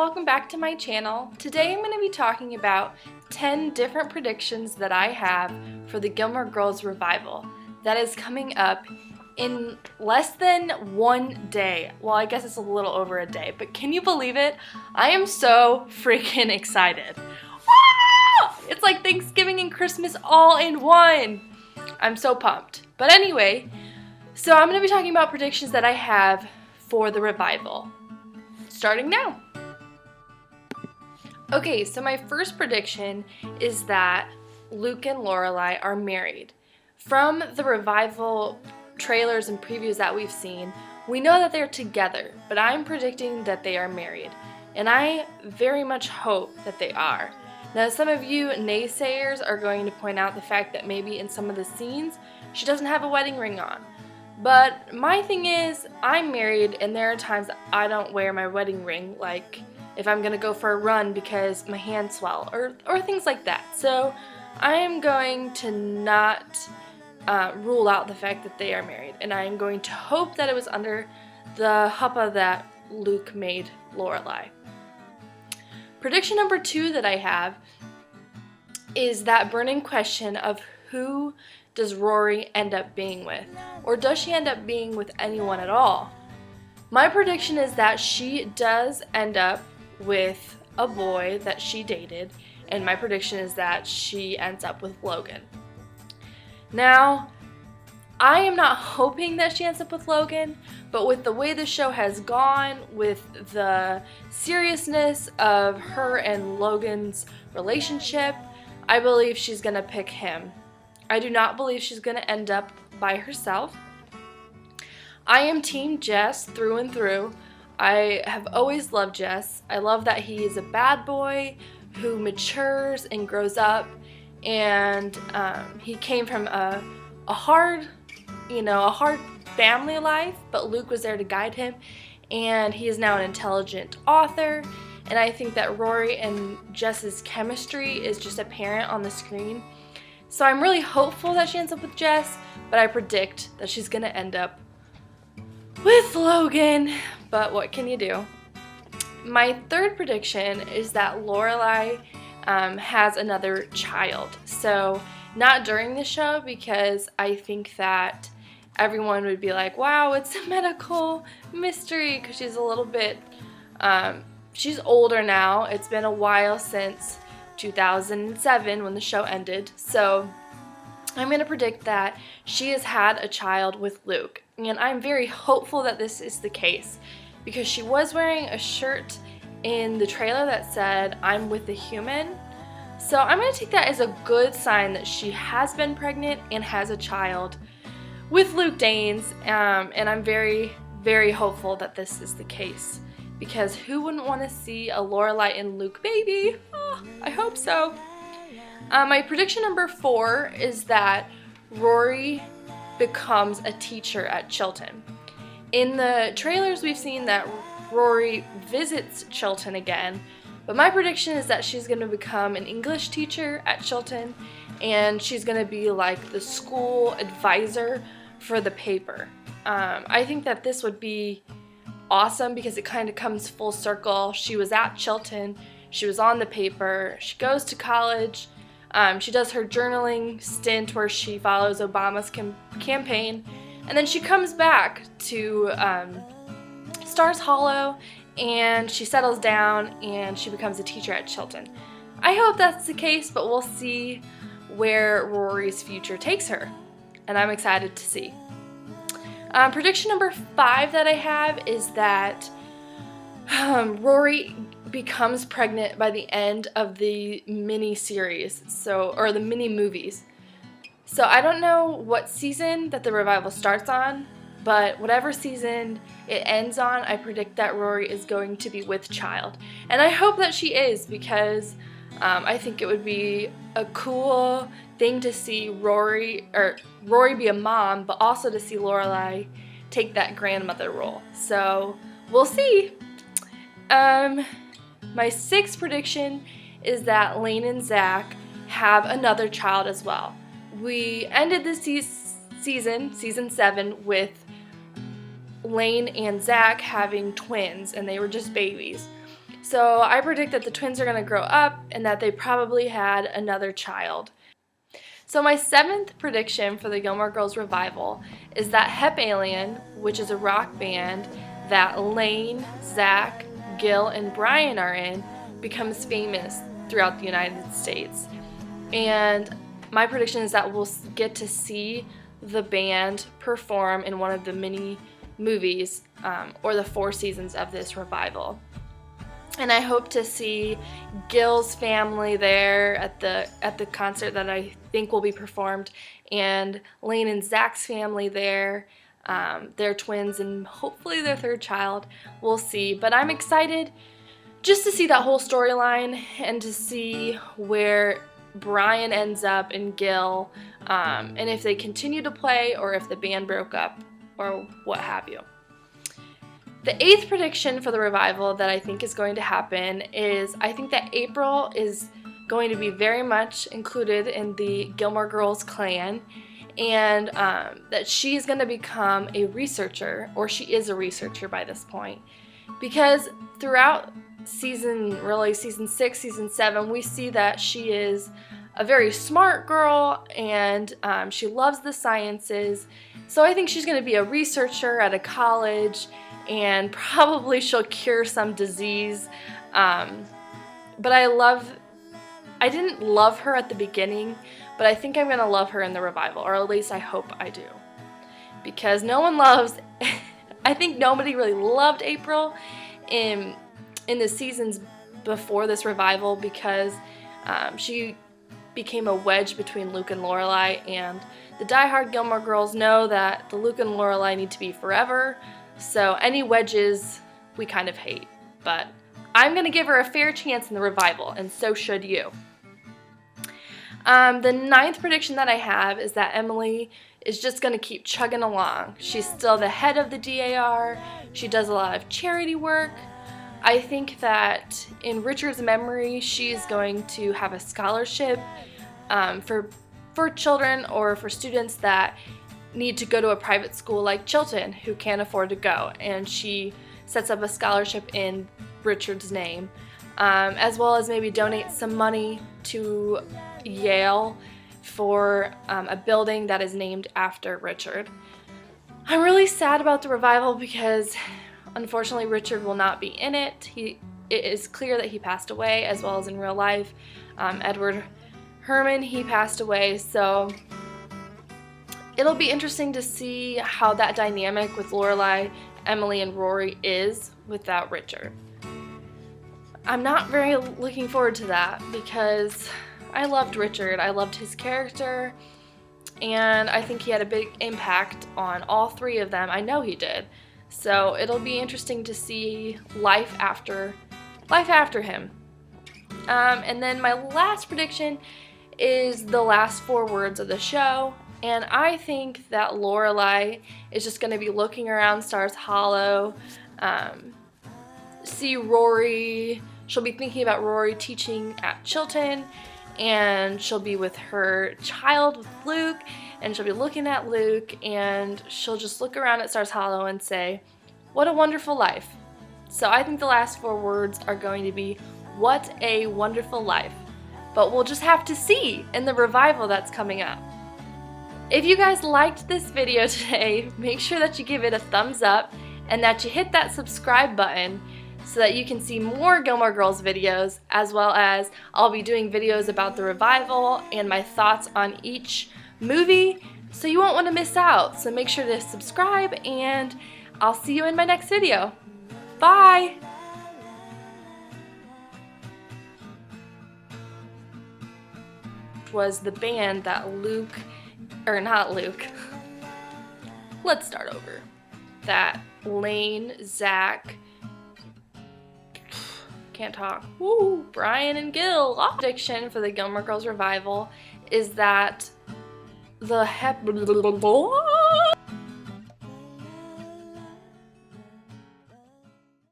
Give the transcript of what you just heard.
welcome back to my channel. Today I'm going to be talking about 10 different predictions that I have for the Gilmore Girls Revival that is coming up in less than 1 day. Well, I guess it's a little over a day, but can you believe it? I am so freaking excited. Wow! It's like Thanksgiving and Christmas all in one. I'm so pumped. But anyway, so I'm going to be talking about predictions that I have for the revival. Starting now. Okay, so my first prediction is that Luke and Lorelai are married. From the revival trailers and previews that we've seen, we know that they're together, but I'm predicting that they are married. And I very much hope that they are. Now, some of you naysayers are going to point out the fact that maybe in some of the scenes, she doesn't have a wedding ring on. But my thing is, I'm married and there are times I don't wear my wedding ring, like if I'm going to go for a run because my hands swell or things like that. So I am going to not rule out the fact that they are married, and I am going to hope that it was under the huppah that Luke made Lorelai. Prediction number 2 that I have is that burning question of who does Rory end up being with? Or does she end up being with anyone at all? My prediction is that she does end up with a boy that she dated, and my prediction is that she ends up with Logan. Now, I am not hoping that she ends up with Logan, but with the way the show has gone, with the seriousness of her and Logan's relationship, I believe she's going to pick him. I do not believe she's going to end up by herself. I am Team Jess through and through. I have always loved Jess. I love that he is a bad boy who matures and grows up, and he came from a hard family life, but Luke was there to guide him, and he is now an intelligent author. And I think that Rory and Jess's chemistry is just apparent on the screen. So I'm really hopeful that she ends up with Jess, but I predict that she's going to end up with Logan. But what can you do? My third prediction is that Lorelai has another child. So not during the show, because I think that everyone would be like, wow, it's a medical mystery, because she's a little bit, she's older now. It's been a while since 2007 when the show ended. So I'm going to predict that she has had a child with Luke. And I'm very hopeful that this is the case, because she was wearing a shirt in the trailer that said, "I'm with a human." So I'm going to take that as a good sign that she has been pregnant and has a child with Luke Danes. And I'm very, very hopeful that this is the case, because who wouldn't want to see a Lorelai and Luke baby? Oh, I hope so. My prediction number 4 is that Rory becomes a teacher at Chilton. In the trailers, we've seen that Rory visits Chilton again, but my prediction is that she's going to become an English teacher at Chilton, and she's going to be like the school advisor for the paper. I think that this would be awesome because it kind of comes full circle. She was at Chilton, she was on the paper, she goes to college, she does her journaling stint where she follows Obama's campaign, and then she comes back to Stars Hollow, and she settles down and she becomes a teacher at Chilton. I hope that's the case, but we'll see where Rory's future takes her, and I'm excited to see. Prediction number 5 that I have is that Rory becomes pregnant by the end of the mini series, or the mini movies. So I don't know what season that the revival starts on, but whatever season it ends on, I predict that Rory is going to be with child. And I hope that she is, because I think it would be a cool thing to see Rory be a mom, but also to see Lorelai take that grandmother role. So we'll see. My 6th prediction is that Lane and Zack have another child as well. We ended this season 7, with Lane and Zack having twins, and they were just babies. So I predict that the twins are going to grow up and that they probably had another child. So my 7th prediction for the Gilmore Girls Revival is that Hep Alien, which is a rock band that Lane, Zack, Gil, and Brian are in, becomes famous throughout the United States. And my prediction is that we'll get to see the band perform in one of the mini movies or the 4 seasons of this revival. And I hope to see Gil's family there at the concert that I think will be performed, and Lane and Zach's family there, their twins, and hopefully their 3rd child. We'll see. But I'm excited just to see that whole storyline and to see where Brian ends up and Gil, and if they continue to play or if the band broke up or what have you. The 8th prediction for the revival that I think is going to happen is I think that April is going to be very much included in the Gilmore Girls clan, and that she's going to become a researcher, or she is a researcher by this point. Because throughout season 6, season 7, we see that she is a very smart girl and she loves the sciences. So I think she's going to be a researcher at a college, and probably she'll cure some disease. But I didn't love her at the beginning, but I think I'm going to love her in the revival, or at least I hope I do. Because I think nobody really loved April in the seasons before this revival, because she became a wedge between Luke and Lorelai, and the diehard Gilmore Girls know that the Luke and Lorelai need to be forever. So any wedges we kind of hate, but I'm going to give her a fair chance in the revival, and so should you. The 9th prediction that I have is that Emily is just going to keep chugging along. She's still the head of the DAR. She does a lot of charity work. I think that in Richard's memory, she's going to have a scholarship for children or for students that need to go to a private school like Chilton who can't afford to go, and she sets up a scholarship in Richard's name, as well as maybe donate some money to Yale for a building that is named after Richard. I'm really sad about the revival because unfortunately Richard will not be in it. It is clear that he passed away, as well as in real life. Edward Herman, he passed away, so it'll be interesting to see how that dynamic with Lorelai, Emily, and Rory is without Richard. I'm not very looking forward to that because I loved Richard. I loved his character, and I think he had a big impact on all 3 of them. I know he did. So it'll be interesting to see life after him. And then my last prediction is the last 4 words of the show. And I think that Lorelai is just going to be looking around Stars Hollow, see Rory. She'll be thinking about Rory teaching at Chilton, and she'll be with her child, with Luke, and she'll be looking at Luke, and she'll just look around at Stars Hollow and say, "What a wonderful life." So I think the last 4 words are going to be, "What a wonderful life." But we'll just have to see in the revival that's coming up. If you guys liked this video today, make sure that you give it a thumbs up and that you hit that subscribe button so that you can see more Gilmore Girls videos, as well as I'll be doing videos about the revival and my thoughts on each movie, so you won't want to miss out. So make sure to subscribe, and I'll see you in my next video. Bye! Was the band that let's start over. That Lane, Zack, can't talk, Brian and Gil. Prediction for the Gilmore Girls Revival is that the